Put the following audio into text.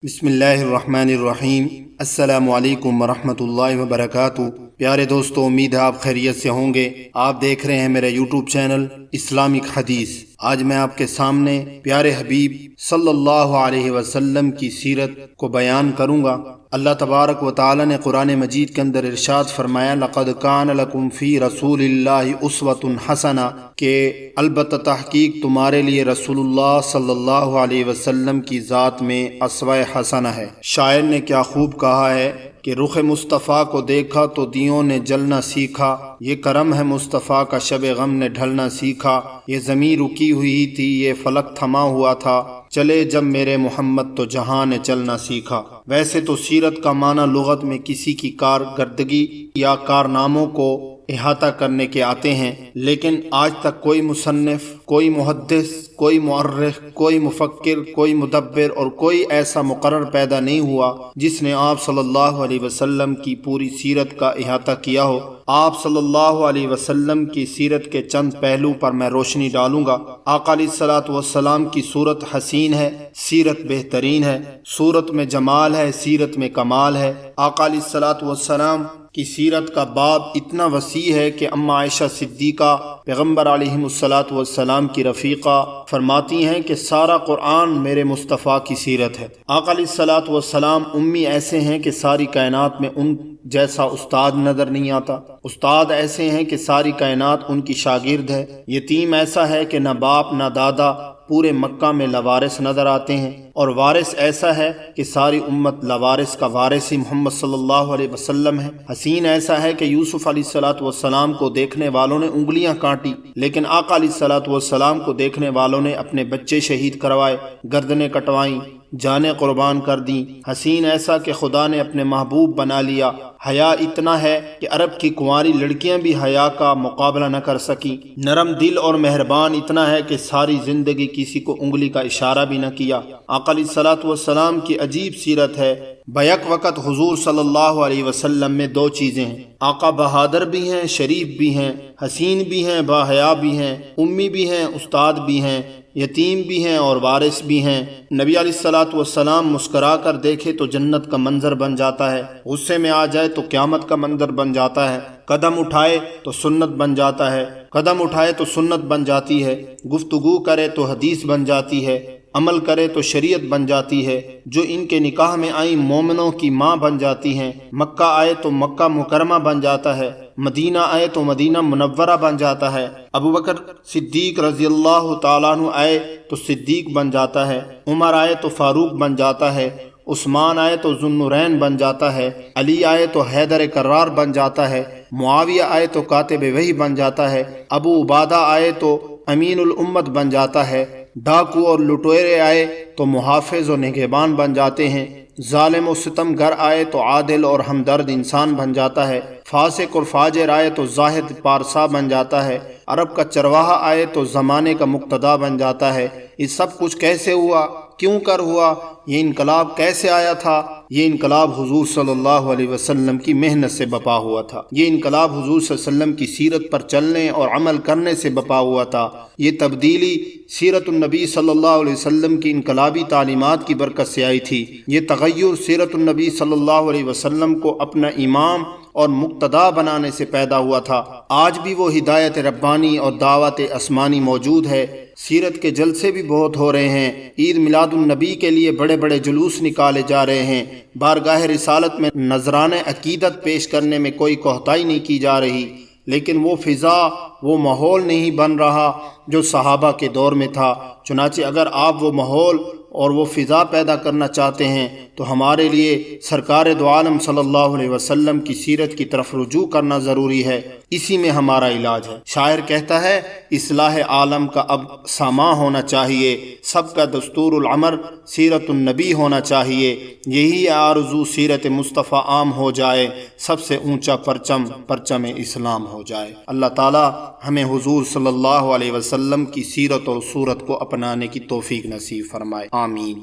بسم اللہ الرحمن الرحیم۔ السلام علیکم ورحمۃ اللہ وبرکاتہ۔ پیارے دوستو، امید ہے آپ خیریت سے ہوں گے۔ آپ دیکھ رہے ہیں میرا یوٹیوب چینل اسلامک حدیث۔ آج میں آپ کے سامنے پیارے حبیب صلی اللہ علیہ وسلم کی سیرت کو بیان کروں گا۔ اللہ تبارک و تعالی نے قرآن مجید کے اندر ارشاد فرمایا، لقد کان لکم فی رسول اللہ اسوۃ حسنہ، کہ البتہ تحقیق تمہارے لیے رسول اللہ صلی اللہ علیہ وسلم کی ذات میں اسوہ حسنہ ہے۔ شاعر نے کیا خوب کہا ہے کہ رخ مصطفیٰ کو دیکھا تو دیوں نے جلنا سیکھا، یہ کرم ہے مصطفیٰ کا شب غم نے ڈھلنا سیکھا، یہ زمین رکی ہوئی تھی یہ فلک تھما ہوا تھا، چلے جب میرے محمد تو جہاں نے چلنا سیکھا۔ ویسے تو سیرت کا معنی لغت میں کسی کی کارکردگی یا کارناموں کو احاطہ کرنے کے آتے ہیں، لیکن آج تک کوئی مصنف، کوئی محدث، کوئی مؤرخ، کوئی مفکر، کوئی مدبر اور کوئی ایسا مقرر پیدا نہیں ہوا جس نے آپ صلی اللہ علیہ وسلم کی پوری سیرت کا احاطہ کیا ہو۔ آپ صلی اللہ علیہ وسلم کی سیرت کے چند پہلو پر میں روشنی ڈالوں گا۔ آقا علیہ الصلوۃ والسلام کی صورت حسین ہے، سیرت بہترین ہے، صورت میں جمال ہے، سیرت میں کمال ہے۔ آقا علیہ الصلوۃ والسلام کی سیرت کا باب اتنا وسیع ہے کہ اما عائشہ صدیقہ پیغمبر علیہ الصلوۃ والسلام کی رفیقہ فرماتی ہیں کہ سارا قرآن میرے مصطفیٰ کی سیرت ہے۔ آقا علیہ الصلوۃ والسلام امی ایسے ہیں کہ ساری کائنات میں ان جیسا استاد نظر نہیں آتا، استاد ایسے ہیں کہ ساری کائنات ان کی شاگرد ہے، یتیم ایسا ہے کہ نہ باپ نہ دادا پورے مکہ میں لوارث نظر آتے ہیں، اور وارث ایسا ہے کہ ساری امت لوارث کا وارث ہی محمد صلی اللہ علیہ وسلم ہے۔ حسین ایسا ہے کہ یوسف علیہ الصلوۃ والسلام کو دیکھنے والوں نے انگلیاں کاٹی، لیکن آقا علیہ الصلوۃ والسلام کو دیکھنے والوں نے اپنے بچے شہید کروائے، گردنیں کٹوائیں، جانیں قربان کر دیں۔ حسین ایسا کہ خدا نے اپنے محبوب بنا لیا۔ حیا اتنا ہے کہ عرب کی کنواری لڑکیاں بھی حیا کا مقابلہ نہ کر سکیں۔ نرم دل اور مہربان اتنا ہے کہ ساری زندگی کسی کو انگلی کا اشارہ بھی نہ کیا۔ آقا علیہ الصلوۃ والسلام کی عجیب سیرت ہے۔ بیک وقت حضور صلی اللہ علیہ وسلم میں دو چیزیں ہیں، آقا بہادر بھی ہیں، شریف بھی ہیں، حسین بھی ہیں، باحیا بھی ہیں، امی بھی ہیں، استاد بھی ہیں، یتیم بھی ہیں اور وارث بھی ہیں۔ نبی علیہ الصلوۃ والسلام مسکرا کر دیکھے تو جنت کا منظر بن جاتا ہے، غصے میں آ جائے تو قیامت کا منظر بن جاتا ہے، قدم اٹھائے تو سنت بن جاتا ہے، قدم اٹھائے تو سنت بن جاتی ہے، گفتگو کرے تو حدیث بن جاتی ہے، عمل کرے تو شریعت بن جاتی ہے۔ جو ان کے نکاح میں آئیں مومنوں کی ماں بن جاتی ہیں، مکہ آئے تو مکہ مکرمہ بن جاتا ہے، مدینہ آئے تو مدینہ منورہ بن جاتا ہے، ابوبکر صدیق رضی اللہ تعالیٰ عنہ آئے تو صدیق بن جاتا ہے، عمر آئے تو فاروق بن جاتا ہے، عثمان آئے تو ذوالنورین بن جاتا ہے، علی آئے تو حیدر کرار بن جاتا ہے، معاویہ آئے تو کاتب وحی بن جاتا ہے، ابو عبادہ آئے تو امین الامت بن جاتا ہے، ڈاکو اور لٹیرے آئے تو محافظ و نگہبان بن جاتے ہیں، ظالم و ستم گر آئے تو عادل اور ہمدرد انسان بن جاتا ہے، فاسق اور فاجر آئے تو زاہد پارسا بن جاتا ہے، عرب کا چرواہا آئے تو زمانے کا مقتدا بن جاتا ہے۔ یہ سب کچھ کیسے ہوا؟ کیوں کر ہوا؟ یہ انقلاب کیسے آیا تھا؟ یہ انقلاب حضور صلی اللہ علیہ وسلم کی محنت سے بپا ہوا تھا۔ یہ انقلاب حضور صلی اللہ علیہ وسلم کی سیرت پر چلنے اور عمل کرنے سے بپا ہوا تھا۔ یہ تبدیلی سیرت النبی صلی اللہ علیہ وسلم کی انقلابی تعلیمات کی برکت سے آئی تھی۔ یہ تغیر سیرت النبی صلی اللہ علیہ وسلم کو اپنا امام اور مقتدا بنانے سے پیدا ہوا تھا۔ آج بھی وہ ہدایت ربانی اور دعوت آسمانی موجود ہے۔ سیرت کے جلسے بھی بہت ہو رہے ہیں، عید میلاد النبی کے لیے بڑے بڑے جلوس نکالے جا رہے ہیں، بارگاہ رسالت میں نذرانہ عقیدت پیش کرنے میں کوئی کوتاہی نہیں کی جا رہی، لیکن وہ فضا، وہ ماحول نہیں بن رہا جو صحابہ کے دور میں تھا۔ چنانچہ اگر آپ وہ ماحول اور وہ فضا پیدا کرنا چاہتے ہیں تو ہمارے لیے سرکار دو عالم صلی اللہ علیہ وسلم کی سیرت کی طرف رجوع کرنا ضروری ہے، اسی میں ہمارا علاج ہے۔ شاعر کہتا ہے، اصلاح عالم کا اب ساما ہونا چاہیے، سب کا دستور العمر سیرت النبی ہونا چاہیے، یہی آرزو سیرت مصطفیٰ عام ہو جائے، سب سے اونچا پرچم پرچم اسلام ہو جائے۔ اللہ تعالی ہمیں حضور صلی اللہ علیہ وسلم کی سیرت اور صورت کو اپنانے کی توفیق نصیب فرمائے، آمین۔